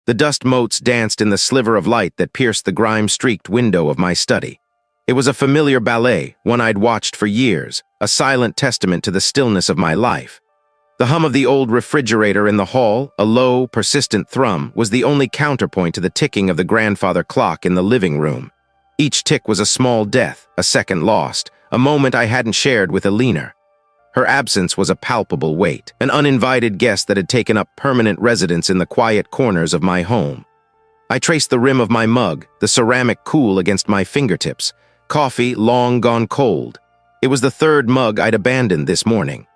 The dust motes danced in the sliver of light that pierced the grime-streaked window of my study. It was a familiar ballet, one I'd watched for years, a silent testament to the stillness of my life. The hum of the old refrigerator in the hall, a low, persistent thrum, was the only counterpoint to the ticking of the grandfather clock in the living room. Each tick was a small death, a second lost, a moment I hadn't shared with Eleanor. Her absence was a palpable weight, an uninvited guest that had taken up permanent residence in the quiet corners of my home. I traced the rim of my mug, the ceramic cool against my fingertips, coffee long gone cold. It was the third mug I'd abandoned this morning.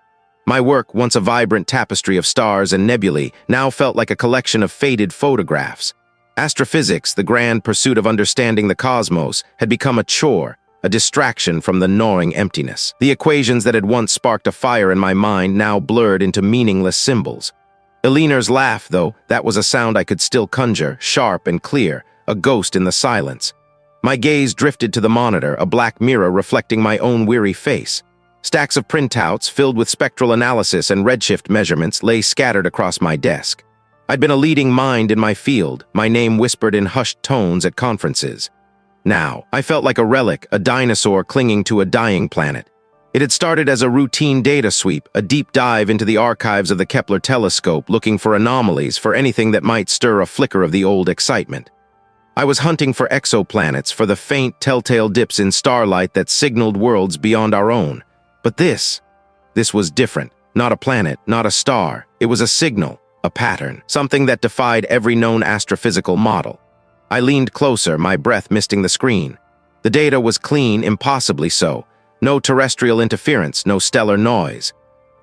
My work, once a vibrant tapestry of stars and nebulae, now felt like a collection of faded photographs. Astrophysics, the grand pursuit of understanding the cosmos, had become a chore, a distraction from the gnawing emptiness. The equations that had once sparked a fire in my mind now blurred into meaningless symbols. Eleanor's laugh, though, that was a sound I could still conjure, sharp and clear, a ghost in the silence. My gaze drifted to the monitor, a black mirror reflecting my own weary face. Stacks of printouts, filled with spectral analysis and redshift measurements, lay scattered across my desk. I'd been a leading mind in my field, my name whispered in hushed tones at conferences. Now, I felt like a relic, a dinosaur clinging to a dying planet. It had started as a routine data sweep, a deep dive into the archives of the Kepler telescope, looking for anomalies, for anything that might stir a flicker of the old excitement. I was hunting for exoplanets, for the faint, telltale dips in starlight that signaled worlds beyond our own. But this was different. Not a planet, not a star. It was a signal, a pattern, something that defied every known astrophysical model. I leaned closer, my breath misting the screen. The data was clean, impossibly so. No terrestrial interference, no stellar noise.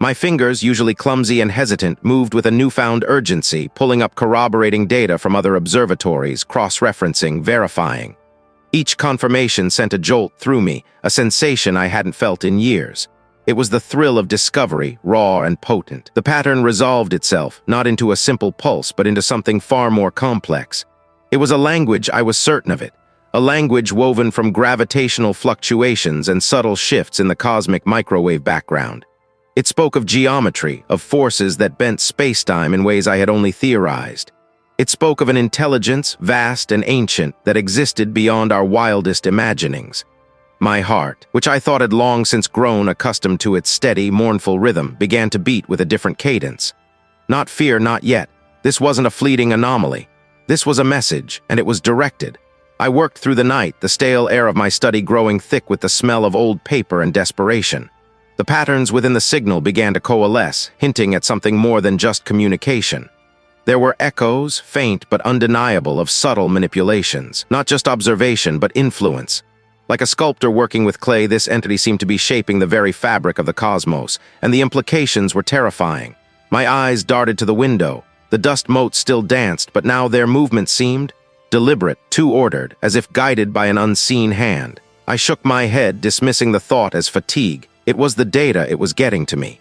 My fingers, usually clumsy and hesitant, moved with a newfound urgency, pulling up corroborating data from other observatories, cross-referencing, verifying. Each confirmation sent a jolt through me, a sensation I hadn't felt in years. It was the thrill of discovery, raw and potent. The pattern resolved itself, not into a simple pulse, but into something far more complex. It was a language, I was certain of it. A language woven from gravitational fluctuations and subtle shifts in the cosmic microwave background. It spoke of geometry, of forces that bent spacetime in ways I had only theorized. It spoke of an intelligence, vast and ancient, that existed beyond our wildest imaginings. My heart, which I thought had long since grown accustomed to its steady, mournful rhythm, began to beat with a different cadence. Not fear, not yet. This wasn't a fleeting anomaly. This was a message, and it was directed. I worked through the night, the stale air of my study growing thick with the smell of old paper and desperation. The patterns within the signal began to coalesce, hinting at something more than just communication. There were echoes, faint but undeniable, of subtle manipulations, not just observation but influence. Like a sculptor working with clay, this entity seemed to be shaping the very fabric of the cosmos, and the implications were terrifying. My eyes darted to the window. The dust motes still danced, but now their movement seemed deliberate, too ordered, as if guided by an unseen hand. I shook my head, dismissing the thought as fatigue. It was the data, it was getting to me.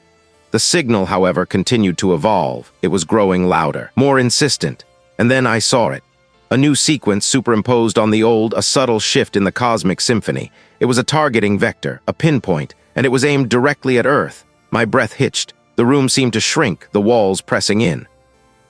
The signal, however, continued to evolve. It was growing louder, more insistent. And then I saw it. A new sequence superimposed on the old, a subtle shift in the cosmic symphony. It was a targeting vector, a pinpoint, and it was aimed directly at Earth. My breath hitched. The room seemed to shrink, the walls pressing in.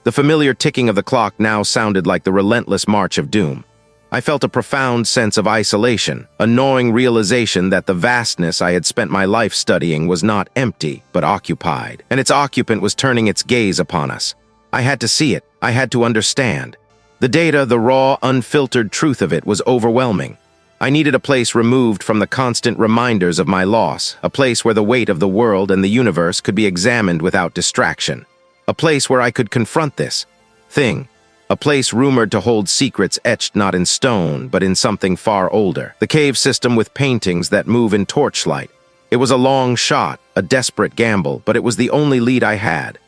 The familiar ticking of the clock now sounded like the relentless march of doom. I felt a profound sense of isolation, a gnawing realization that the vastness I had spent my life studying was not empty, but occupied, and its occupant was turning its gaze upon us. I had to see it. I had to understand. The data, the raw, unfiltered truth of it was overwhelming. I needed a place removed from the constant reminders of my loss, a place where the weight of the world and the universe could be examined without distraction. A place where I could confront this thing. A place rumored to hold secrets etched not in stone, but in something far older. The cave system with paintings that move in torchlight. It was a long shot, a desperate gamble, but it was the only lead I had.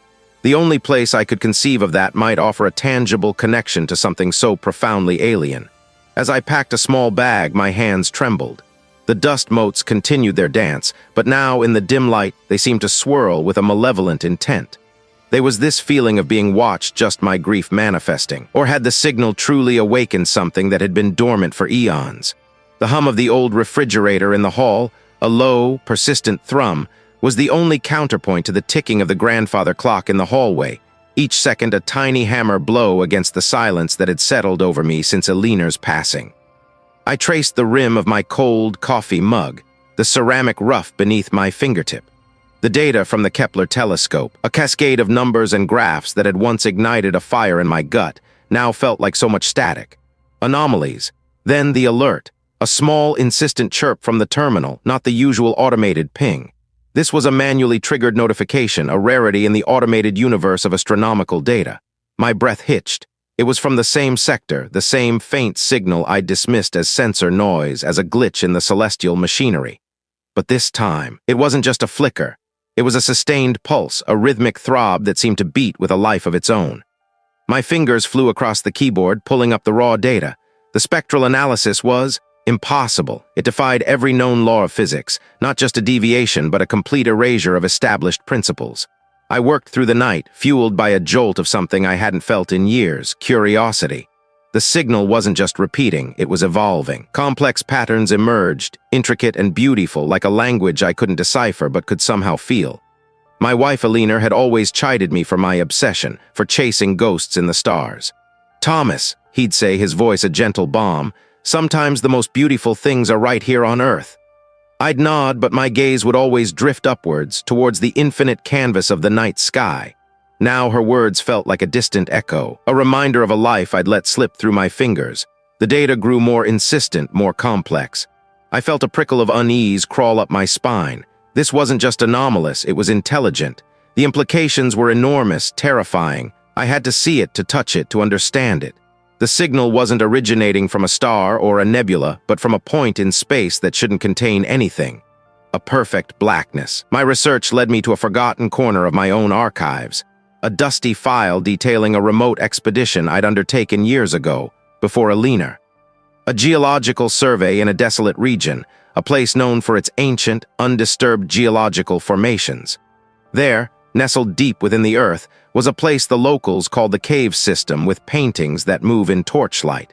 The only place I could conceive of that might offer a tangible connection to something so profoundly alien. As I packed a small bag, my hands trembled. The dust motes continued their dance, but now in the dim light, they seemed to swirl with a malevolent intent. There was this feeling of being watched, just my grief manifesting. Or had the signal truly awakened something that had been dormant for eons? The hum of the old refrigerator in the hall, a low, persistent thrum, was the only counterpoint to the ticking of the grandfather clock in the hallway. each second a tiny hammer blow against the silence that had settled over me since Eleanor's passing. I traced the rim of my cold coffee mug, the ceramic rough beneath my fingertip. The data from the Kepler telescope, a cascade of numbers and graphs that had once ignited a fire in my gut, now felt like so much static. Anomalies, then the alert, a small, insistent chirp from the terminal, not the usual automated ping. This was a manually triggered notification, a rarity in the automated universe of astronomical data. My breath hitched. It was from the same sector, the same faint signal I'd dismissed as sensor noise, as a glitch in the celestial machinery. But this time, it wasn't just a flicker. It was a sustained pulse, a rhythmic throb that seemed to beat with a life of its own. My fingers flew across the keyboard, pulling up the raw data. The spectral analysis was impossible. It defied every known law of physics, not just a deviation, but a complete erasure of established principles. I worked through the night, fueled by a jolt of something I hadn't felt in years, curiosity. The signal wasn't just repeating, it was evolving. Complex patterns emerged, intricate and beautiful, like a language I couldn't decipher but could somehow feel. My wife Eleanor had always chided me for my obsession, for chasing ghosts in the stars. "Thomas," he'd say, his voice a gentle balm, "sometimes the most beautiful things are right here on Earth." I'd nod, but my gaze would always drift upwards, towards the infinite canvas of the night sky. Now her words felt like a distant echo, a reminder of a life I'd let slip through my fingers. The data grew more insistent, more complex. I felt a prickle of unease crawl up my spine. This wasn't just anomalous, it was intelligent. The implications were enormous, terrifying. I had to see it, to touch it, to understand it. The signal wasn't originating from a star or a nebula, but from a point in space that shouldn't contain anything. A perfect blackness. My research led me to a forgotten corner of my own archives. A dusty file detailing a remote expedition I'd undertaken years ago, before Eleanor. A geological survey in a desolate region, a place known for its ancient, undisturbed geological formations. There, nestled deep within the earth, was a place the locals called the cave system, with paintings that move in torchlight.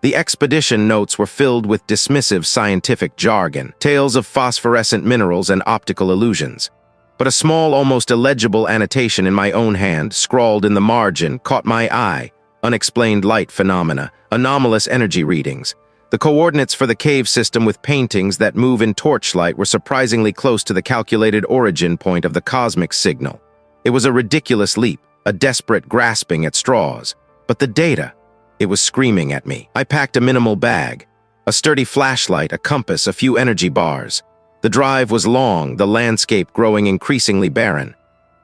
The expedition notes were filled with dismissive scientific jargon, tales of phosphorescent minerals and optical illusions. But a small, almost illegible annotation in my own hand, scrawled in the margin, caught my eye. Unexplained light phenomena, anomalous energy readings. The coordinates for the cave system with paintings that move in torchlight were surprisingly close to the calculated origin point of the cosmic signal. It was a ridiculous leap, a desperate grasping at straws. But the data, it was screaming at me. I packed a minimal bag, a sturdy flashlight, a compass, a few energy bars. The drive was long, the landscape growing increasingly barren.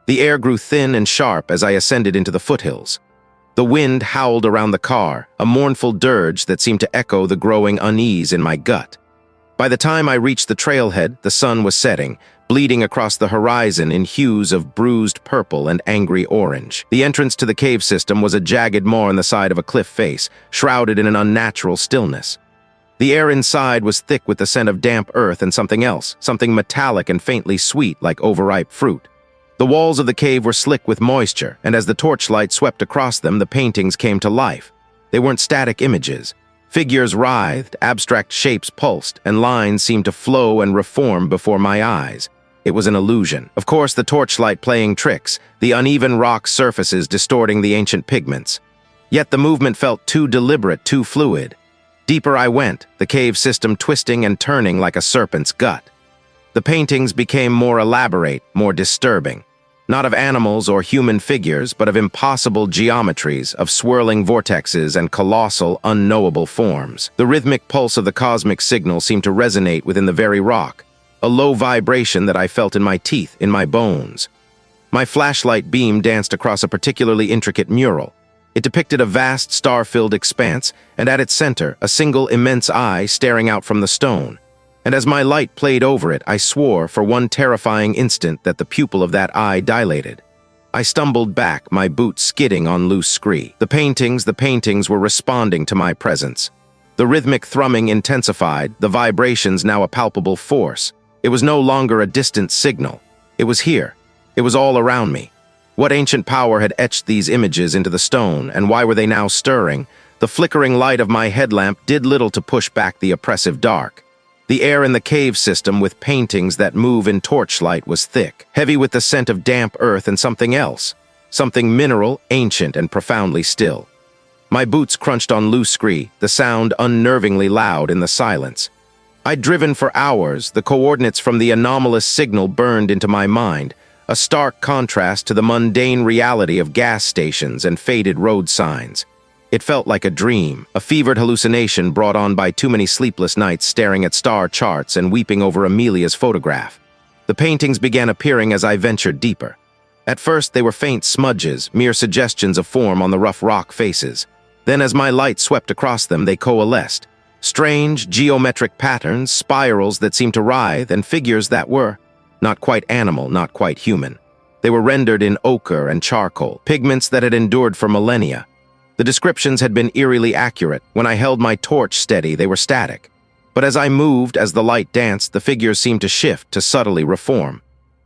The air grew thin and sharp as I ascended into the foothills. The wind howled around the car, a mournful dirge that seemed to echo the growing unease in my gut. By the time I reached the trailhead, the sun was setting, bleeding across the horizon in hues of bruised purple and angry orange. The entrance to the cave system was a jagged maw in the side of a cliff face, shrouded in an unnatural stillness. The air inside was thick with the scent of damp earth and something else, something metallic and faintly sweet like overripe fruit. The walls of the cave were slick with moisture, and as the torchlight swept across them, the paintings came to life. They weren't static images. Figures writhed, abstract shapes pulsed, and lines seemed to flow and reform before my eyes. It was an illusion. Of course, the torchlight playing tricks, the uneven rock surfaces distorting the ancient pigments. Yet the movement felt too deliberate, too fluid. Deeper I went, the cave system twisting and turning like a serpent's gut. The paintings became more elaborate, more disturbing. Not of animals or human figures, but of impossible geometries, of swirling vortexes and colossal, unknowable forms. The rhythmic pulse of the cosmic signal seemed to resonate within the very rock, a low vibration that I felt in my teeth, in my bones. My flashlight beam danced across a particularly intricate mural. It depicted a vast, star-filled expanse, and at its center, a single immense eye staring out from the stone. And as my light played over it, I swore for one terrifying instant that the pupil of that eye dilated. I stumbled back, my boots skidding on loose scree. The paintings were responding to my presence. The rhythmic thrumming intensified, the vibrations now a palpable force. It was no longer a distant signal. It was here. It was all around me. What ancient power had etched these images into the stone, and why were they now stirring? The flickering light of my headlamp did little to push back the oppressive dark. The air in the cave system with paintings that move in torchlight was thick, heavy with the scent of damp earth and something else. something mineral, ancient, and profoundly still. My boots crunched on loose scree, the sound unnervingly loud in the silence. I'd driven for hours, the coordinates from the anomalous signal burned into my mind, a stark contrast to the mundane reality of gas stations and faded road signs. It felt like a dream, a fevered hallucination brought on by too many sleepless nights staring at star charts and weeping over Amelia's photograph. The paintings began appearing as I ventured deeper. At first, they were faint smudges, mere suggestions of form on the rough rock faces. Then, as my light swept across them, they coalesced. Strange, geometric patterns, spirals that seemed to writhe, and figures that were not quite animal, not quite human. They were rendered in ochre and charcoal, pigments that had endured for millennia. The descriptions had been eerily accurate. When I held my torch steady, they were static. But as I moved, as the light danced, the figures seemed to shift, to subtly reform.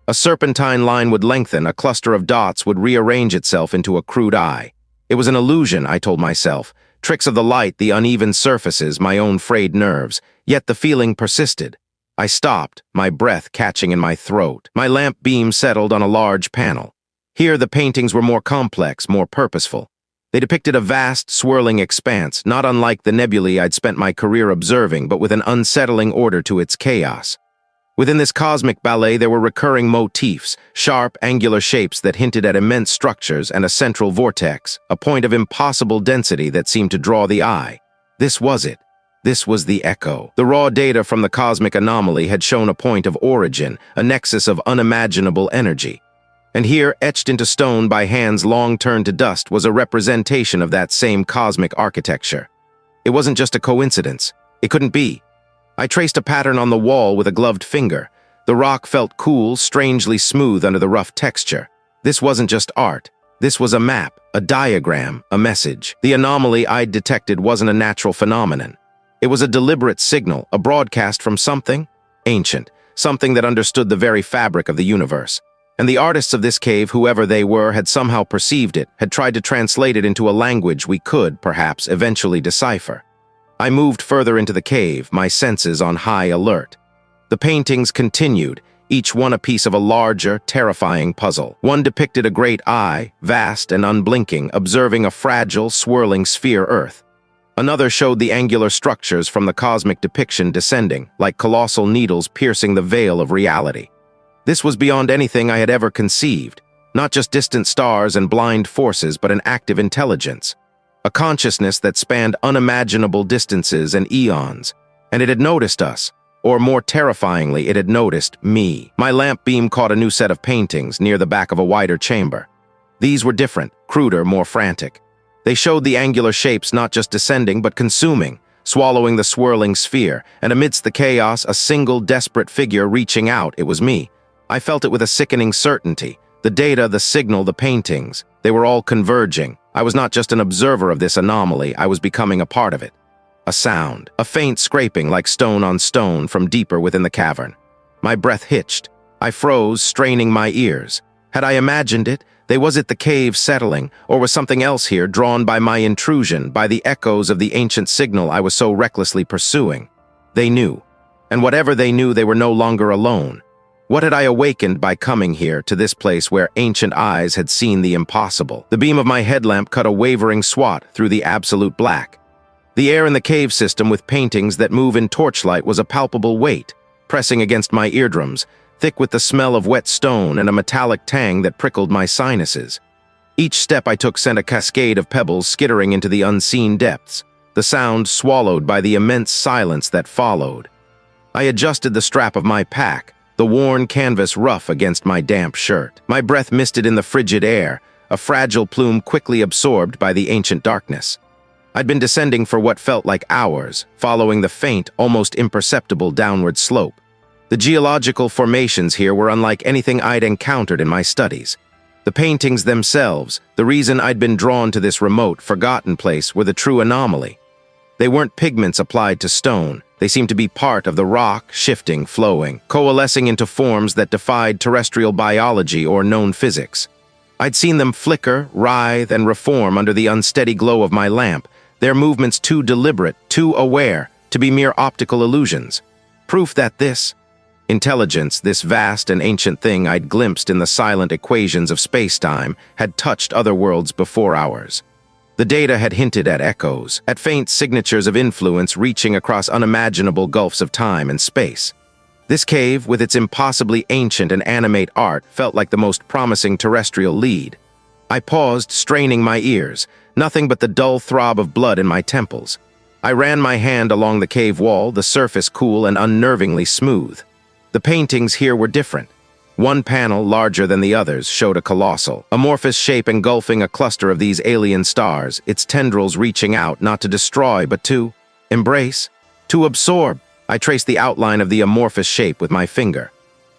A serpentine line would lengthen, a cluster of dots would rearrange itself into a crude eye. It was an illusion, I told myself. Tricks of the light, the uneven surfaces, my own frayed nerves. Yet the feeling persisted. I stopped, my breath catching in my throat. My lamp beam settled on a large panel. Here the paintings were more complex, more purposeful. They depicted a vast, swirling expanse, not unlike the nebulae I'd spent my career observing, but with an unsettling order to its chaos. Within this cosmic ballet there were recurring motifs, sharp, angular shapes that hinted at immense structures and a central vortex, a point of impossible density that seemed to draw the eye. This was it. This was the echo. The raw data from the cosmic anomaly had shown a point of origin, a nexus of unimaginable energy. And here, etched into stone by hands long turned to dust, was a representation of that same cosmic architecture. It wasn't just a coincidence. It couldn't be. I traced a pattern on the wall with a gloved finger. The rock felt cool, strangely smooth under the rough texture. This wasn't just art. This was a map, a diagram, a message. The anomaly I'd detected wasn't a natural phenomenon. It was a deliberate signal, a broadcast from something ancient, something that understood the very fabric of the universe. And the artists of this cave, whoever they were, had somehow perceived it, had tried to translate it into a language we could, perhaps, eventually decipher. I moved further into the cave, my senses on high alert. The paintings continued, each one a piece of a larger, terrifying puzzle. One depicted a great eye, vast and unblinking, observing a fragile, swirling sphere Earth. Another showed the angular structures from the cosmic depiction descending, like colossal needles piercing the veil of reality. This was beyond anything I had ever conceived, not just distant stars and blind forces, but an active intelligence. A consciousness that spanned unimaginable distances and eons. And it had noticed us, or more terrifyingly, it had noticed me. My lamp beam caught a new set of paintings near the back of a wider chamber. These were different, cruder, more frantic. They showed the angular shapes not just descending, but consuming, swallowing the swirling sphere, and amidst the chaos, a single desperate figure reaching out. It was me. I felt it with a sickening certainty. The data, the signal, the paintings, they were all converging. I was not just an observer of this anomaly, I was becoming a part of it. A sound, a faint scraping like stone on stone from deeper within the cavern. My breath hitched. I froze, straining my ears. Had I imagined it? Was it the cave settling, or was something else here drawn by my intrusion, by the echoes of the ancient signal I was so recklessly pursuing? They knew. And whatever they knew, they were no longer alone. What had I awakened by coming here, to this place where ancient eyes had seen the impossible? The beam of my headlamp cut a wavering swat through the absolute black. The air in the cave system with paintings that move in torchlight was a palpable weight, pressing against my eardrums, thick with the smell of wet stone and a metallic tang that prickled my sinuses. Each step I took sent a cascade of pebbles skittering into the unseen depths, the sound swallowed by the immense silence that followed. I adjusted the strap of my pack, the worn canvas rough against my damp shirt. My breath misted in the frigid air, a fragile plume quickly absorbed by the ancient darkness. I'd been descending for what felt like hours, following the faint, almost imperceptible downward slope. The geological formations here were unlike anything I'd encountered in my studies. The paintings themselves, the reason I'd been drawn to this remote, forgotten place, were the true anomaly. They weren't pigments applied to stone. They seemed to be part of the rock, shifting, flowing, coalescing into forms that defied terrestrial biology or known physics. I'd seen them flicker, writhe, and reform under the unsteady glow of my lamp, their movements too deliberate, too aware, to be mere optical illusions. Proof that this, Intelligence, this vast and ancient thing I'd glimpsed in the silent equations of spacetime, had touched other worlds before ours. The data had hinted at echoes, at faint signatures of influence reaching across unimaginable gulfs of time and space. This cave, with its impossibly ancient and animate art, felt like the most promising terrestrial lead. I paused, straining my ears, nothing but the dull throb of blood in my temples. I ran my hand along the cave wall, the surface cool and unnervingly smooth. The paintings here were different. One panel, larger than the others, showed a colossal, amorphous shape engulfing a cluster of these alien stars, its tendrils reaching out not to destroy but to embrace, to absorb. I traced the outline of the amorphous shape with my finger.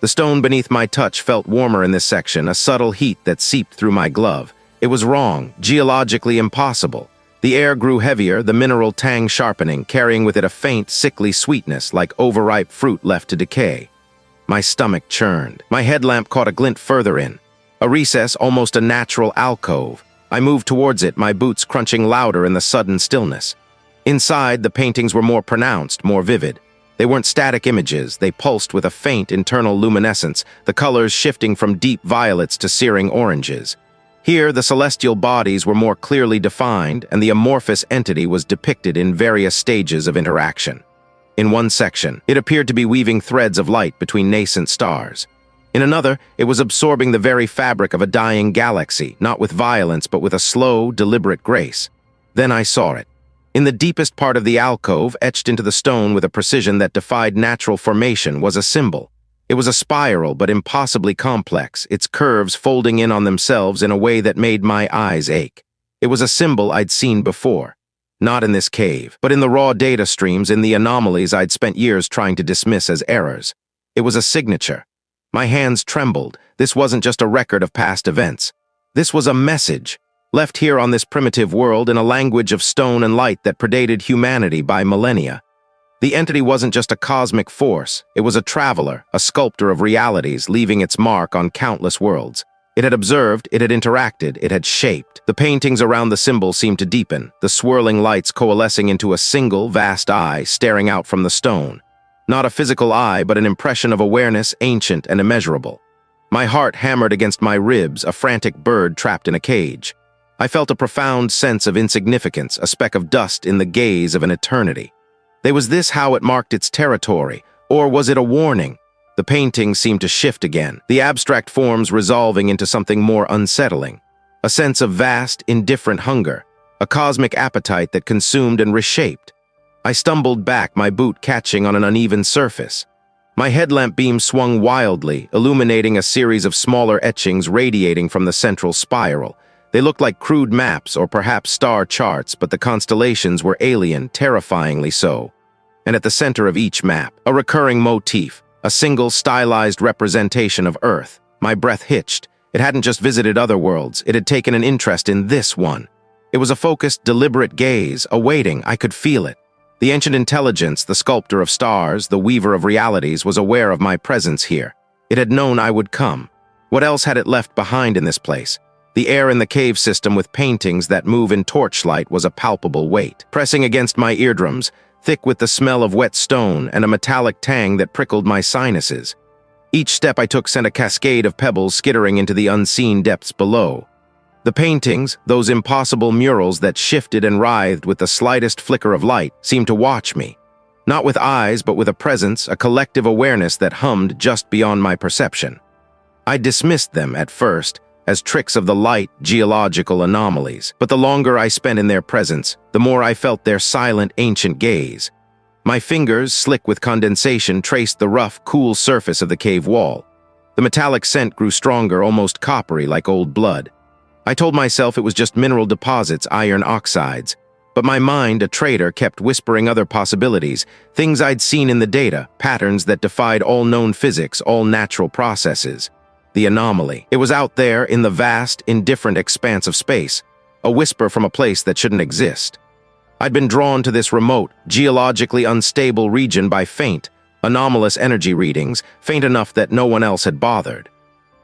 The stone beneath my touch felt warmer in this section, a subtle heat that seeped through my glove. It was wrong, geologically impossible. The air grew heavier, the mineral tang sharpening, carrying with it a faint, sickly sweetness like overripe fruit left to decay. My stomach churned. My headlamp caught a glint further in. A recess, almost a natural alcove. I moved towards it, my boots crunching louder in the sudden stillness. Inside, the paintings were more pronounced, more vivid. They weren't static images, they pulsed with a faint internal luminescence, the colors shifting from deep violets to searing oranges. Here, the celestial bodies were more clearly defined, and the amorphous entity was depicted in various stages of interaction. In one section, it appeared to be weaving threads of light between nascent stars. In another, it was absorbing the very fabric of a dying galaxy, not with violence but with a slow, deliberate grace. Then I saw it. In the deepest part of the alcove, etched into the stone with a precision that defied natural formation, was a symbol. It was a spiral but impossibly complex, its curves folding in on themselves in a way that made my eyes ache. It was a symbol I'd seen before. Not in this cave, but in the raw data streams, in the anomalies I'd spent years trying to dismiss as errors. It was a signature. My hands trembled. This wasn't just a record of past events. This was a message, left here on this primitive world in a language of stone and light that predated humanity by millennia. The entity wasn't just a cosmic force, it was a traveler, a sculptor of realities, leaving its mark on countless worlds. It had observed, it had interacted, it had shaped. The paintings around the symbol seemed to deepen, the swirling lights coalescing into a single, vast eye staring out from the stone. Not a physical eye, but an impression of awareness, ancient and immeasurable. My heart hammered against my ribs, a frantic bird trapped in a cage. I felt a profound sense of insignificance, a speck of dust in the gaze of an eternity. Was this how it marked its territory, or was it a warning? The painting seemed to shift again, the abstract forms resolving into something more unsettling. A sense of vast, indifferent hunger, a cosmic appetite that consumed and reshaped. I stumbled back, my boot catching on an uneven surface. My headlamp beam swung wildly, illuminating a series of smaller etchings radiating from the central spiral. They looked like crude maps or perhaps star charts, but the constellations were alien, terrifyingly so. And at the center of each map, a recurring motif, a single stylized representation of Earth. My breath hitched. It hadn't just visited other worlds, it had taken an interest in this one. It was a focused, deliberate gaze, awaiting. I could feel it. The ancient intelligence, the sculptor of stars, the weaver of realities, was aware of my presence here. It had known I would come. What else had it left behind in this place? The air in the cave system with paintings that move in torchlight was a palpable weight, pressing against my eardrums, thick with the smell of wet stone and a metallic tang that prickled my sinuses. Each step I took sent a cascade of pebbles skittering into the unseen depths below. The paintings, those impossible murals that shifted and writhed with the slightest flicker of light, seemed to watch me. Not with eyes, but with a presence, a collective awareness that hummed just beyond my perception. I dismissed them at first, as tricks of the light, geological anomalies, but the longer I spent in their presence, the more I felt their silent, ancient gaze. My fingers, slick with condensation, traced the rough, cool surface of the cave wall. The metallic scent grew stronger, almost coppery, like old blood. I told myself it was just mineral deposits, iron oxides, but my mind, a traitor, kept whispering other possibilities, things I'd seen in the data, patterns that defied all known physics, all natural processes. The anomaly. It was out there in the vast, indifferent expanse of space, a whisper from a place that shouldn't exist. I'd been drawn to this remote, geologically unstable region by faint, anomalous energy readings, faint enough that no one else had bothered.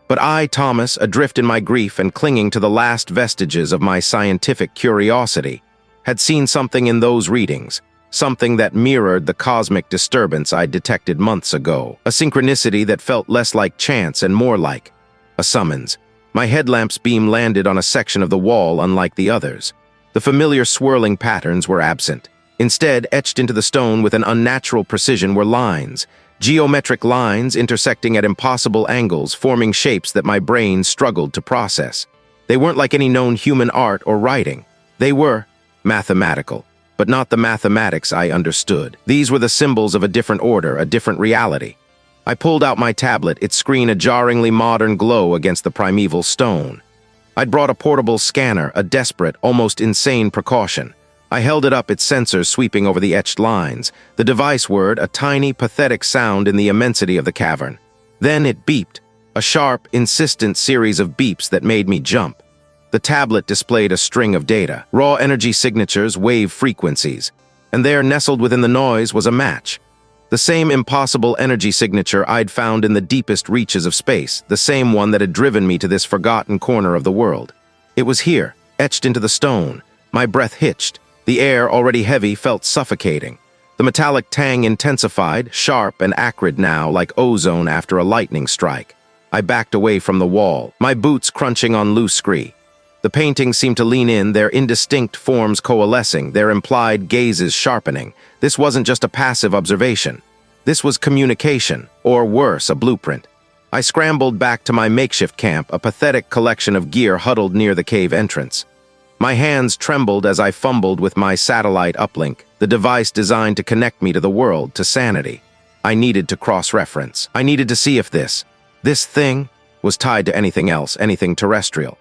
But I, Thomas, adrift in my grief and clinging to the last vestiges of my scientific curiosity, had seen something in those readings, something that mirrored the cosmic disturbance I'd detected months ago, a synchronicity that felt less like chance and more like a summons. My headlamp's beam landed on a section of the wall unlike the others. The familiar swirling patterns were absent. Instead, etched into the stone with an unnatural precision were lines, geometric lines intersecting at impossible angles, forming shapes that my brain struggled to process. They weren't like any known human art or writing. They were mathematical, but not the mathematics I understood. These were the symbols of a different order, a different reality. I pulled out my tablet, its screen a jarringly modern glow against the primeval stone. I'd brought a portable scanner, a desperate, almost insane precaution. I held it up, its sensors sweeping over the etched lines. The device word, a tiny, pathetic sound in the immensity of the cavern. Then it beeped, a sharp, insistent series of beeps that made me jump. The tablet displayed a string of data, raw energy signatures, wave frequencies. And there, nestled within the noise, was a match. The same impossible energy signature I'd found in the deepest reaches of space, the same one that had driven me to this forgotten corner of the world. It was here, etched into the stone. My breath hitched. The air, already heavy, felt suffocating. The metallic tang intensified, sharp and acrid now, like ozone after a lightning strike. I backed away from the wall, my boots crunching on loose scree. The paintings seemed to lean in, their indistinct forms coalescing, their implied gazes sharpening. This wasn't just a passive observation. This was communication, or worse, a blueprint. I scrambled back to my makeshift camp, a pathetic collection of gear huddled near the cave entrance. My hands trembled as I fumbled with my satellite uplink, the device designed to connect me to the world, to sanity. I needed to cross-reference. I needed to see if this thing was tied to anything else, anything terrestrial.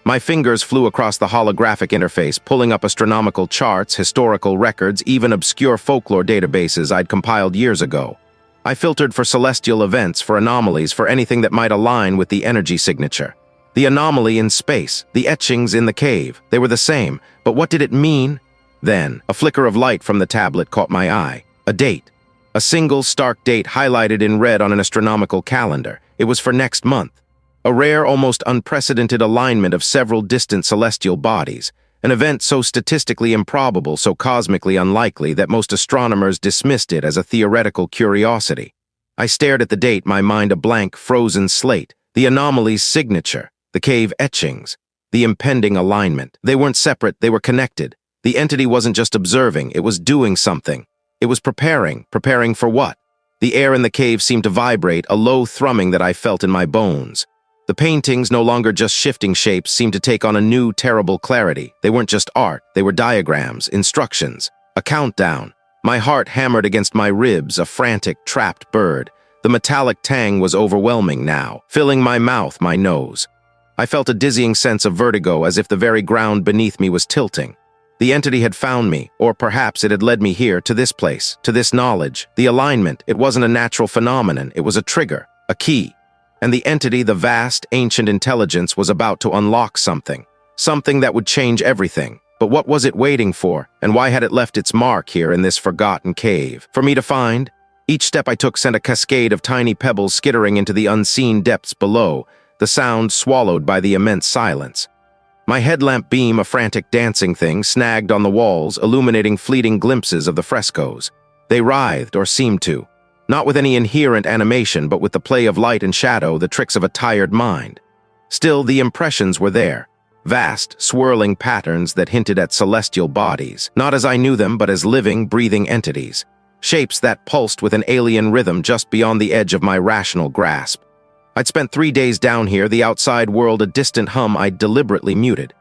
My fingers flew across the holographic interface, pulling up astronomical charts, historical records, even obscure folklore databases I'd compiled years ago. I filtered for celestial events, for anomalies, for anything that might align with the energy signature. The anomaly in space, the etchings in the cave, they were the same, but what did it mean? Then, a flicker of light from the tablet caught my eye. A date. A single stark date highlighted in red on an astronomical calendar. It was for next month. A rare, almost unprecedented alignment of several distant celestial bodies, an event so statistically improbable, so cosmically unlikely that most astronomers dismissed it as a theoretical curiosity. I stared at the date, my mind a blank, frozen slate, the anomaly's signature, the cave etchings, the impending alignment. They weren't separate, they were connected. The entity wasn't just observing, it was doing something. It was preparing for what? The air in the cave seemed to vibrate, a low thrumming that I felt in my bones. The paintings, no longer just shifting shapes, seemed to take on a new, terrible clarity. They weren't just art, they were diagrams, instructions, a countdown. My heart hammered against my ribs, a frantic, trapped bird. The metallic tang was overwhelming now, filling my mouth, my nose. I felt a dizzying sense of vertigo, as if the very ground beneath me was tilting. The entity had found me, or perhaps it had led me here, to this place, to this knowledge. The alignment, it wasn't a natural phenomenon, it was a trigger, a key. And the entity, the vast, ancient intelligence, was about to unlock something. Something that would change everything. But what was it waiting for, and why had it left its mark here in this forgotten cave? For me to find? Each step I took sent a cascade of tiny pebbles skittering into the unseen depths below, the sound swallowed by the immense silence. My headlamp beam, a frantic dancing thing, snagged on the walls, illuminating fleeting glimpses of the frescoes. They writhed, or seemed to. Not with any inherent animation, but with the play of light and shadow, the tricks of a tired mind. Still, the impressions were there. Vast, swirling patterns that hinted at celestial bodies, not as I knew them, but as living, breathing entities. Shapes that pulsed with an alien rhythm just beyond the edge of my rational grasp. I'd spent 3 days down here, the outside world a distant hum I'd deliberately muted.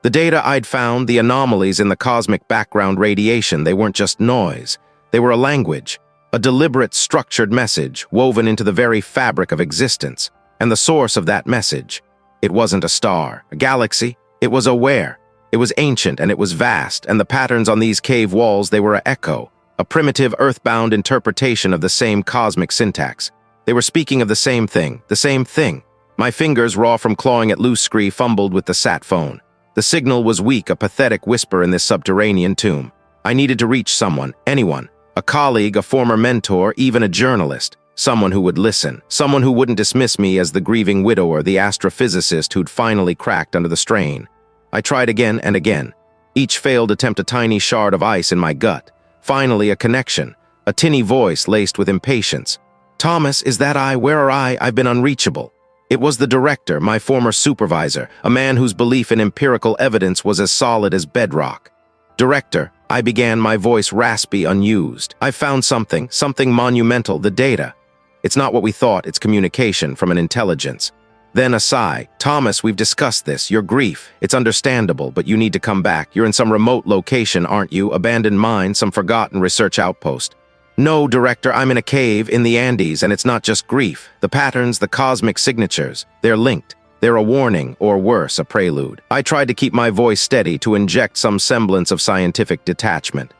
The data I'd found, the anomalies in the cosmic background radiation, they weren't just noise. They were a language. A deliberate, structured message woven into the very fabric of existence. And the source of that message, it wasn't a star, a galaxy. It was aware. It was ancient and it was vast, and the patterns on these cave walls, they were an echo, a primitive, earthbound interpretation of the same cosmic syntax. They were speaking of the same thing, the same thing. My fingers, raw from clawing at loose scree, fumbled with the sat phone. The signal was weak, a pathetic whisper in this subterranean tomb. I needed to reach someone, anyone. A colleague, a former mentor, even a journalist. Someone who would listen. Someone who wouldn't dismiss me as the grieving widower, the astrophysicist who'd finally cracked under the strain. I tried again and again. Each failed attempt, a tiny shard of ice in my gut. Finally, a connection. A tinny voice laced with impatience. "Thomas, is that I? Where are I? I've been unreachable." It was the director, my former supervisor, a man whose belief in empirical evidence was as solid as bedrock. "Director," I began, my voice raspy, unused. "I've found something monumental, the data. It's not what we thought, it's communication from an intelligence." Then a sigh. "Thomas, we've discussed this. Your grief, it's understandable, but you need to come back. You're in some remote location, aren't you? Abandoned mine, some forgotten research outpost." "No, Director, I'm in a cave in the Andes, and it's not just grief. The patterns, the cosmic signatures, they're linked. They're a warning, or worse, a prelude." I tried to keep my voice steady to inject some semblance of scientific detachment.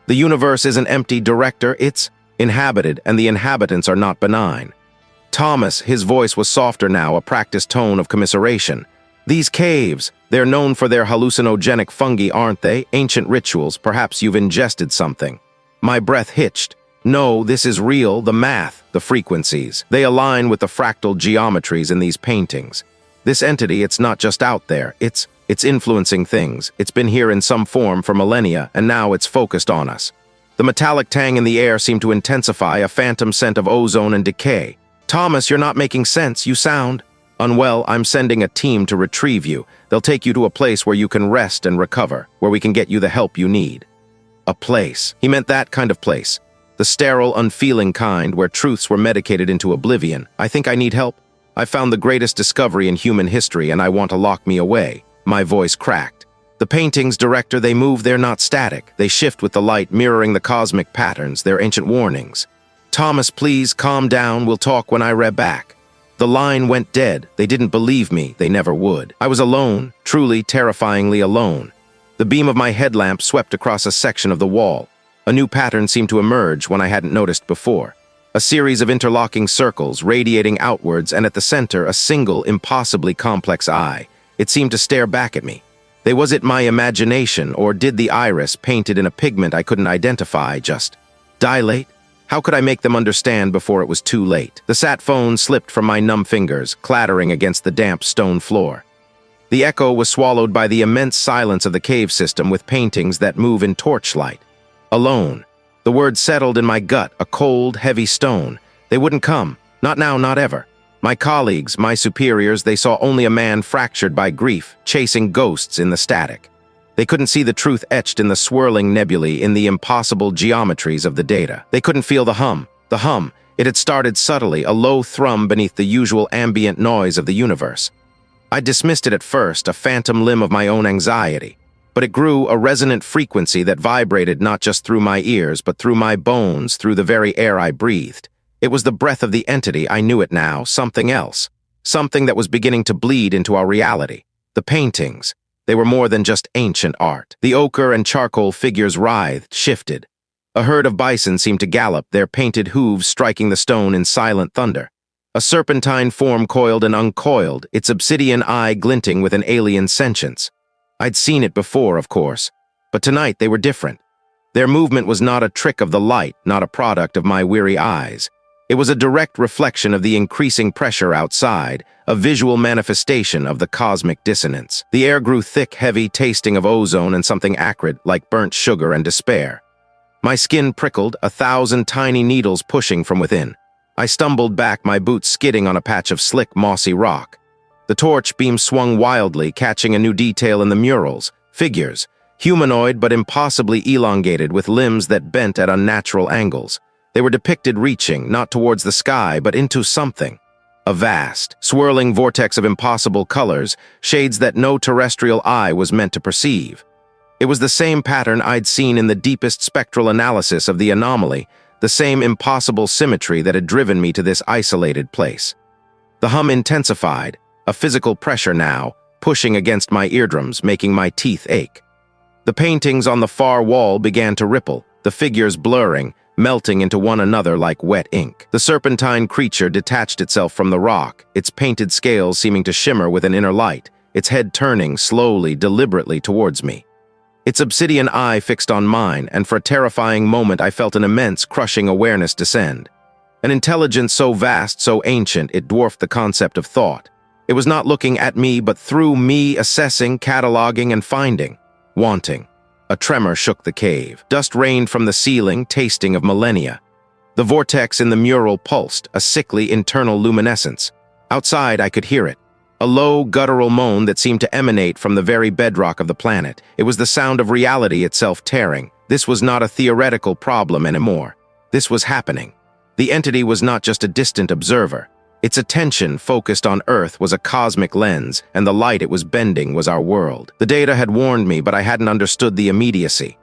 "The universe isn't empty, Director. It's inhabited, and the inhabitants are not benign." "Thomas," his voice was softer now, a practiced tone of commiseration. "These caves, they're known for their hallucinogenic fungi, aren't they? Ancient rituals, perhaps you've ingested something." My breath hitched. "No, this is real, the math, the frequencies. They align with the fractal geometries in these paintings. This entity, it's not just out there, it's influencing things. It's been here in some form for millennia, and now it's focused on us." The metallic tang in the air seemed to intensify, a phantom scent of ozone and decay. "Thomas, you're not making sense. You sound unwell. I'm sending a team to retrieve you. They'll take you to a place where you can rest and recover, where we can get you the help you need." A place. He meant that kind of place. The sterile, unfeeling kind where truths were medicated into oblivion. "I think I need help. I found the greatest discovery in human history, and I want to lock me away." My voice cracked. "The paintings, Director, they move, they're not static. They shift with the light, mirroring the cosmic patterns, their ancient warnings." "Thomas, please, calm down. We'll talk when I read back." The line went dead. They didn't believe me. They never would. I was alone, truly, terrifyingly alone. The beam of my headlamp swept across a section of the wall. A new pattern seemed to emerge when I hadn't noticed before. A series of interlocking circles radiating outwards, and at the center, a single, impossibly complex eye. It seemed to stare back at me. Was it my imagination, or did the iris, painted in a pigment I couldn't identify, just dilate? How could I make them understand before it was too late? The sat phone slipped from my numb fingers, clattering against the damp stone floor. The echo was swallowed by the immense silence of the cave system with paintings that move in torchlight. Alone. The word settled in my gut, a cold, heavy stone. They wouldn't come. Not now, not ever. My colleagues, my superiors, they saw only a man fractured by grief, chasing ghosts in the static. They couldn't see the truth etched in the swirling nebulae, in the impossible geometries of the data. They couldn't feel the hum. The hum. It had started subtly, a low thrum beneath the usual ambient noise of the universe. I dismissed it at first, a phantom limb of my own anxiety. But it grew, a resonant frequency that vibrated not just through my ears, but through my bones, through the very air I breathed. It was the breath of the entity. I knew it now, something else. Something that was beginning to bleed into our reality. The paintings. They were more than just ancient art. The ochre and charcoal figures writhed, shifted. A herd of bison seemed to gallop, their painted hooves striking the stone in silent thunder. A serpentine form coiled and uncoiled, its obsidian eye glinting with an alien sentience. I'd seen it before, of course, but tonight they were different. Their movement was not a trick of the light, not a product of my weary eyes. It was a direct reflection of the increasing pressure outside, a visual manifestation of the cosmic dissonance. The air grew thick, heavy, tasting of ozone and something acrid, like burnt sugar and despair. My skin prickled, 1,000 tiny needles pushing from within. I stumbled back, my boots skidding on a patch of slick, mossy rock. The torch beam swung wildly, catching a new detail in the murals. Figures, humanoid but impossibly elongated, with limbs that bent at unnatural angles. They were depicted reaching, not towards the sky, but into something. A vast, swirling vortex of impossible colors, shades that no terrestrial eye was meant to perceive. It was the same pattern I'd seen in the deepest spectral analysis of the anomaly, the same impossible symmetry that had driven me to this isolated place. The hum intensified, a physical pressure now, pushing against my eardrums, making my teeth ache. The paintings on the far wall began to ripple, the figures blurring, melting into one another like wet ink. The serpentine creature detached itself from the rock, its painted scales seeming to shimmer with an inner light, its head turning slowly, deliberately towards me. Its obsidian eye fixed on mine, and for a terrifying moment I felt an immense, crushing awareness descend. An intelligence so vast, so ancient, it dwarfed the concept of thought. It was not looking at me, but through me, assessing, cataloging, and finding. Wanting. A tremor shook the cave. Dust rained from the ceiling, tasting of millennia. The vortex in the mural pulsed, a sickly internal luminescence. Outside, I could hear it. A low, guttural moan that seemed to emanate from the very bedrock of the planet. It was the sound of reality itself tearing. This was not a theoretical problem anymore. This was happening. The entity was not just a distant observer. Its attention, focused on Earth, was a cosmic lens, and the light it was bending was our world. The data had warned me, but I hadn't understood the immediacy.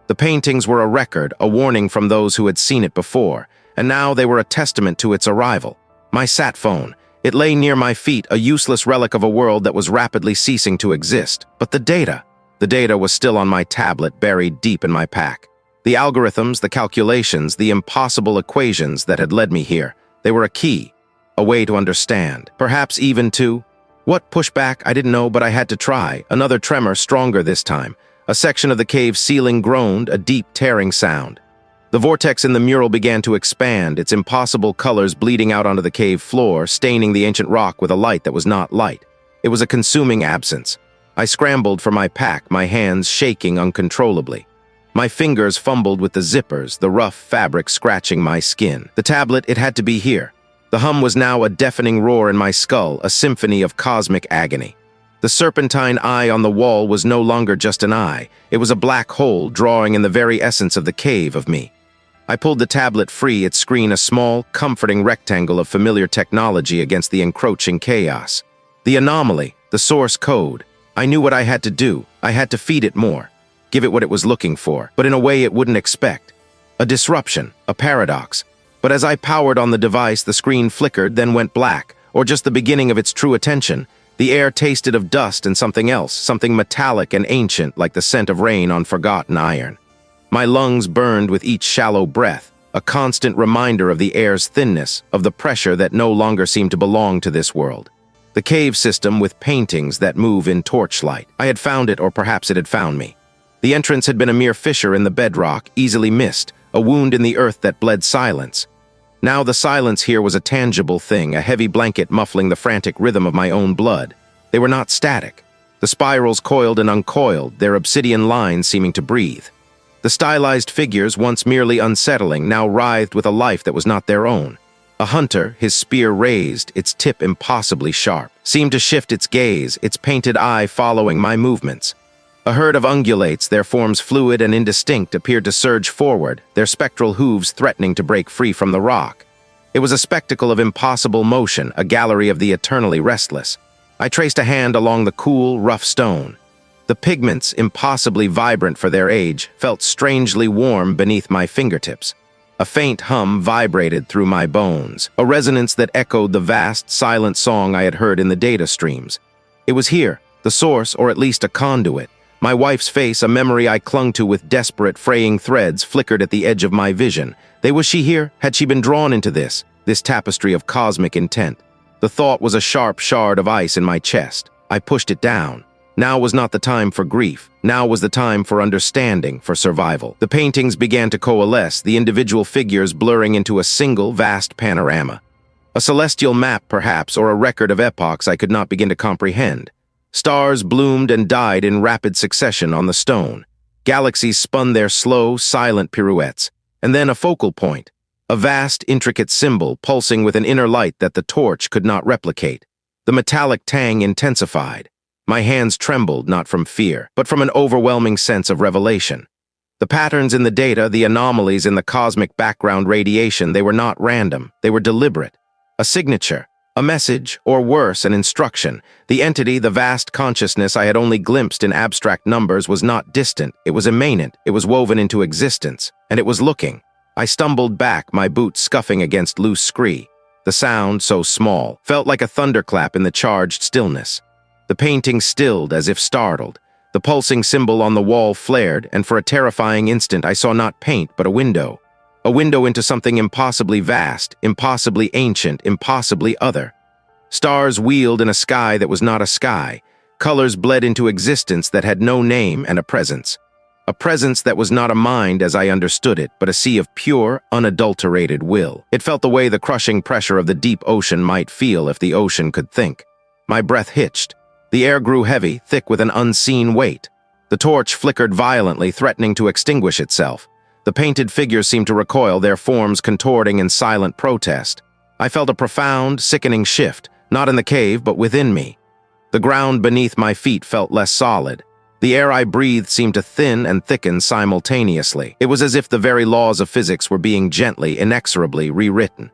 The paintings were a record, a warning from those who had seen it before, and now they were a testament to its arrival. My sat phone. It lay near my feet, a useless relic of a world that was rapidly ceasing to exist. But the data was still on my tablet, buried deep in my pack. The algorithms, the calculations, the impossible equations that had led me here, they were a key, a way to understand, perhaps even to... What pushback, I didn't know, but I had to try. Another tremor, stronger this time. A section of the cave's ceiling groaned, a deep, tearing sound. The vortex in the mural began to expand, its impossible colors bleeding out onto the cave floor, staining the ancient rock with a light that was not light. It was a consuming absence. I scrambled for my pack, my hands shaking uncontrollably. My fingers fumbled with the zippers, the rough fabric scratching my skin. The tablet, it had to be here. The hum was now a deafening roar in my skull, a symphony of cosmic agony. The serpentine eye on the wall was no longer just an eye. It was a black hole, drawing in the very essence of the cave of me. I pulled the tablet free, its screen a small, comforting rectangle of familiar technology against the encroaching chaos. The anomaly, the source code. I knew what I had to do. I had to feed it more, give it what it was looking for, but in a way it wouldn't expect. A disruption, a paradox. But as I powered on the device, the screen flickered, then went black, or just the beginning of its true attention. The air tasted of dust and something else, something metallic and ancient like the scent of rain on forgotten iron. My lungs burned with each shallow breath, a constant reminder of the air's thinness, of the pressure that no longer seemed to belong to this world. The cave system with paintings that move in torchlight. I had found it, or perhaps it had found me. The entrance had been a mere fissure in the bedrock, easily missed, a wound in the earth that bled silence. Now the silence here was a tangible thing, a heavy blanket muffling the frantic rhythm of my own blood. They were not static. The spirals coiled and uncoiled, their obsidian lines seeming to breathe. The stylized figures, once merely unsettling, now writhed with a life that was not their own. A hunter, his spear raised, its tip impossibly sharp, seemed to shift its gaze, its painted eye following my movements. A herd of ungulates, their forms fluid and indistinct, appeared to surge forward, their spectral hooves threatening to break free from the rock. It was a spectacle of impossible motion, a gallery of the eternally restless. I traced a hand along the cool, rough stone. The pigments, impossibly vibrant for their age, felt strangely warm beneath my fingertips. A faint hum vibrated through my bones, a resonance that echoed the vast, silent song I had heard in the data streams. It was here, the source, or at least a conduit. My wife's face, a memory I clung to with desperate, fraying threads, flickered at the edge of my vision. Was she here? Had she been drawn into this tapestry of cosmic intent? The thought was a sharp shard of ice in my chest. I pushed it down. Now was not the time for grief. Now was the time for understanding, for survival. The paintings began to coalesce, the individual figures blurring into a single, vast panorama. A celestial map, perhaps, or a record of epochs I could not begin to comprehend. Stars bloomed and died in rapid succession on the stone. Galaxies spun their slow, silent pirouettes. And then a focal point, a vast, intricate symbol pulsing with an inner light that the torch could not replicate. The metallic tang intensified. My hands trembled not from fear, but from an overwhelming sense of revelation. The patterns in the data, the anomalies in the cosmic background radiation, they were not random, they were deliberate. A signature, a message, or worse, an instruction. The entity, the vast consciousness I had only glimpsed in abstract numbers, was not distant, it was immanent, it was woven into existence, and it was looking. I stumbled back, my boots scuffing against loose scree. The sound, so small, felt like a thunderclap in the charged stillness. The painting stilled as if startled. The pulsing symbol on the wall flared, and for a terrifying instant I saw not paint but a window. A window into something impossibly vast, impossibly ancient, impossibly other. Stars wheeled in a sky that was not a sky. Colors bled into existence that had no name and a presence. A presence that was not a mind as I understood it, but a sea of pure, unadulterated will. It felt the way the crushing pressure of the deep ocean might feel if the ocean could think. My breath hitched. The air grew heavy, thick with an unseen weight. The torch flickered violently, threatening to extinguish itself. The painted figures seemed to recoil, their forms contorting in silent protest. I felt a profound, sickening shift, not in the cave, but within me. The ground beneath my feet felt less solid. The air I breathed seemed to thin and thicken simultaneously. It was as if the very laws of physics were being gently, inexorably rewritten.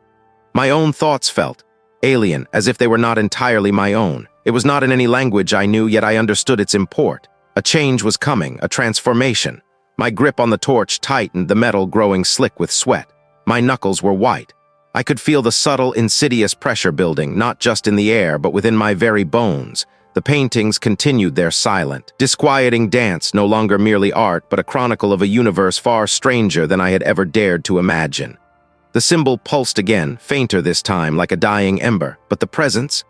My own thoughts felt alien, as if they were not entirely my own. It was not in any language I knew, yet I understood its import. A change was coming, a transformation. My grip on the torch tightened, the metal growing slick with sweat. My knuckles were white. I could feel the subtle, insidious pressure building, not just in the air, but within my very bones. The paintings continued their silent, disquieting dance, no longer merely art, but a chronicle of a universe far stranger than I had ever dared to imagine. The symbol pulsed again, fainter this time, like a dying ember, but the presence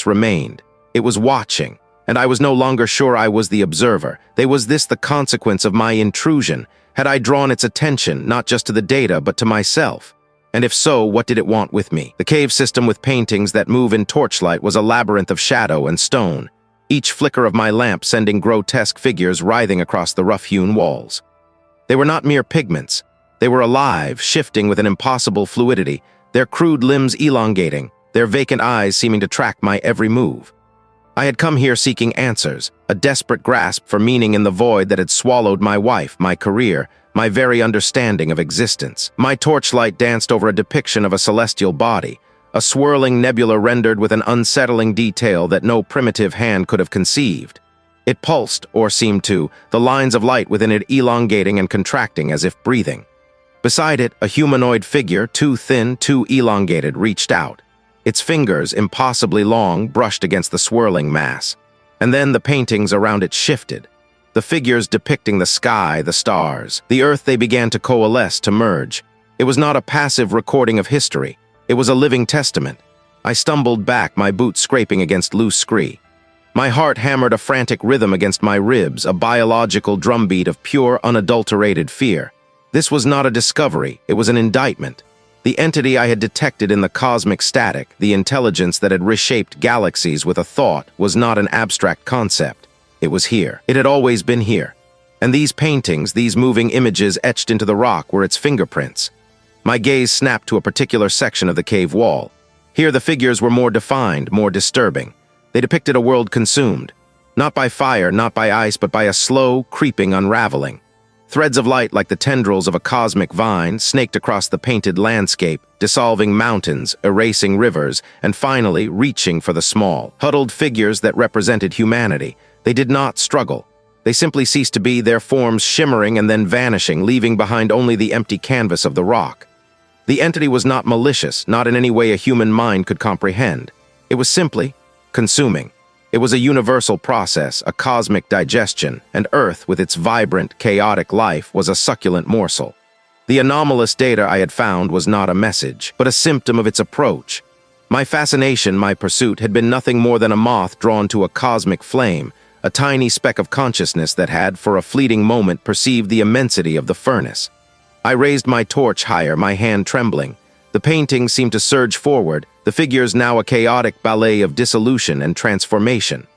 remained. It was watching, and I was no longer sure I was the observer. Was this the consequence of my intrusion? Had I drawn its attention, not just to the data, but to myself? And if so, what did it want with me? The cave system with paintings that move in torchlight was a labyrinth of shadow and stone, each flicker of my lamp sending grotesque figures writhing across the rough-hewn walls. They were not mere pigments. They were alive, shifting with an impossible fluidity, their crude limbs elongating, their vacant eyes seeming to track my every move. I had come here seeking answers, a desperate grasp for meaning in the void that had swallowed my wife, my career, my very understanding of existence. My torchlight danced over a depiction of a celestial body, a swirling nebula rendered with an unsettling detail that no primitive hand could have conceived. It pulsed, or seemed to, the lines of light within it elongating and contracting as if breathing. Beside it, a humanoid figure, too thin, too elongated, reached out. Its fingers, impossibly long, brushed against the swirling mass. And then the paintings around it shifted. The figures depicting the sky, the stars, the earth, they began to coalesce, to merge. It was not a passive recording of history. It was a living testament. I stumbled back, my boots scraping against loose scree. My heart hammered a frantic rhythm against my ribs, a biological drumbeat of pure, unadulterated fear. This was not a discovery, it was an indictment. The entity I had detected in the cosmic static, the intelligence that had reshaped galaxies with a thought, was not an abstract concept. It was here. It had always been here. And these paintings, these moving images etched into the rock, were its fingerprints. My gaze snapped to a particular section of the cave wall. Here the figures were more defined, more disturbing. They depicted a world consumed, not by fire, not by ice, but by a slow, creeping unraveling. Threads of light like the tendrils of a cosmic vine snaked across the painted landscape, dissolving mountains, erasing rivers, and finally reaching for the small, huddled figures that represented humanity. They did not struggle. They simply ceased to be, their forms shimmering and then vanishing, leaving behind only the empty canvas of the rock. The entity was not malicious, not in any way a human mind could comprehend. It was simply consuming. It was a universal process, a cosmic digestion, and Earth, with its vibrant, chaotic life, was a succulent morsel. The anomalous data I had found was not a message, but a symptom of its approach. My fascination, my pursuit, had been nothing more than a moth drawn to a cosmic flame, a tiny speck of consciousness that had, for a fleeting moment, perceived the immensity of the furnace. I raised my torch higher, my hand trembling. The painting seemed to surge forward, the figures now a chaotic ballet of dissolution and transformation.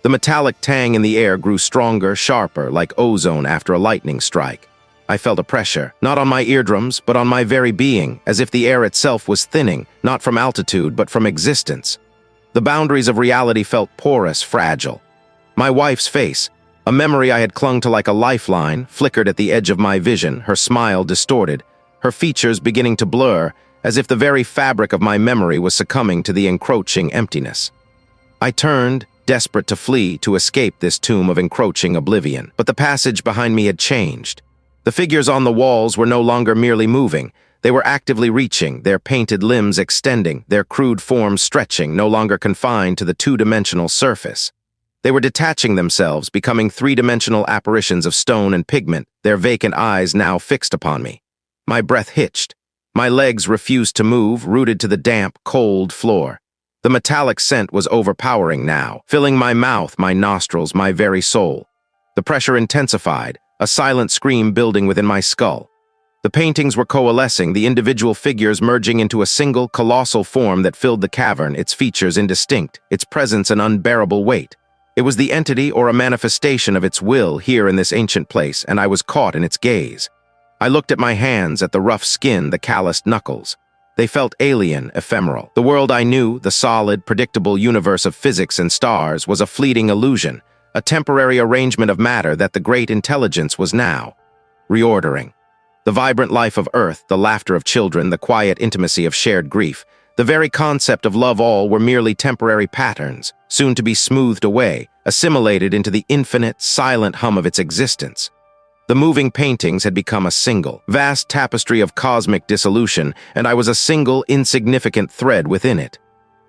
The metallic tang in the air grew stronger, sharper, like ozone after a lightning strike. I felt a pressure, not on my eardrums, but on my very being, as if the air itself was thinning, not from altitude, but from existence. The boundaries of reality felt porous, fragile. My wife's face, a memory I had clung to like a lifeline, flickered at the edge of my vision, her smile distorted, her features beginning to blur, as if the very fabric of my memory was succumbing to the encroaching emptiness. I turned, desperate to flee, to escape this tomb of encroaching oblivion. But the passage behind me had changed. The figures on the walls were no longer merely moving. They were actively reaching, their painted limbs extending, their crude forms stretching, no longer confined to the two-dimensional surface. They were detaching themselves, becoming three-dimensional apparitions of stone and pigment, their vacant eyes now fixed upon me. My breath hitched. My legs refused to move, rooted to the damp, cold floor. The metallic scent was overpowering now, filling my mouth, my nostrils, my very soul. The pressure intensified, a silent scream building within my skull. The paintings were coalescing, the individual figures merging into a single, colossal form that filled the cavern, its features indistinct, its presence an unbearable weight. It was the entity or a manifestation of its will here in this ancient place, and I was caught in its gaze. I looked at my hands, at the rough skin, the calloused knuckles. They felt alien, ephemeral. The world I knew, the solid, predictable universe of physics and stars, was a fleeting illusion, a temporary arrangement of matter that the great intelligence was now reordering. The vibrant life of Earth, the laughter of children, the quiet intimacy of shared grief, the very concept of love all were merely temporary patterns, soon to be smoothed away, assimilated into the infinite, silent hum of its existence. The moving paintings had become a single, vast tapestry of cosmic dissolution, and I was a single, insignificant thread within it.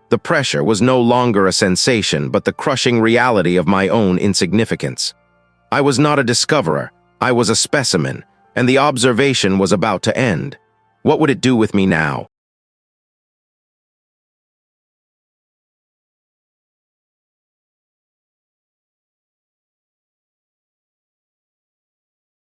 The pressure was no longer a sensation, but the crushing reality of my own insignificance. I was not a discoverer, I was a specimen, and the observation was about to end. What would it do with me now?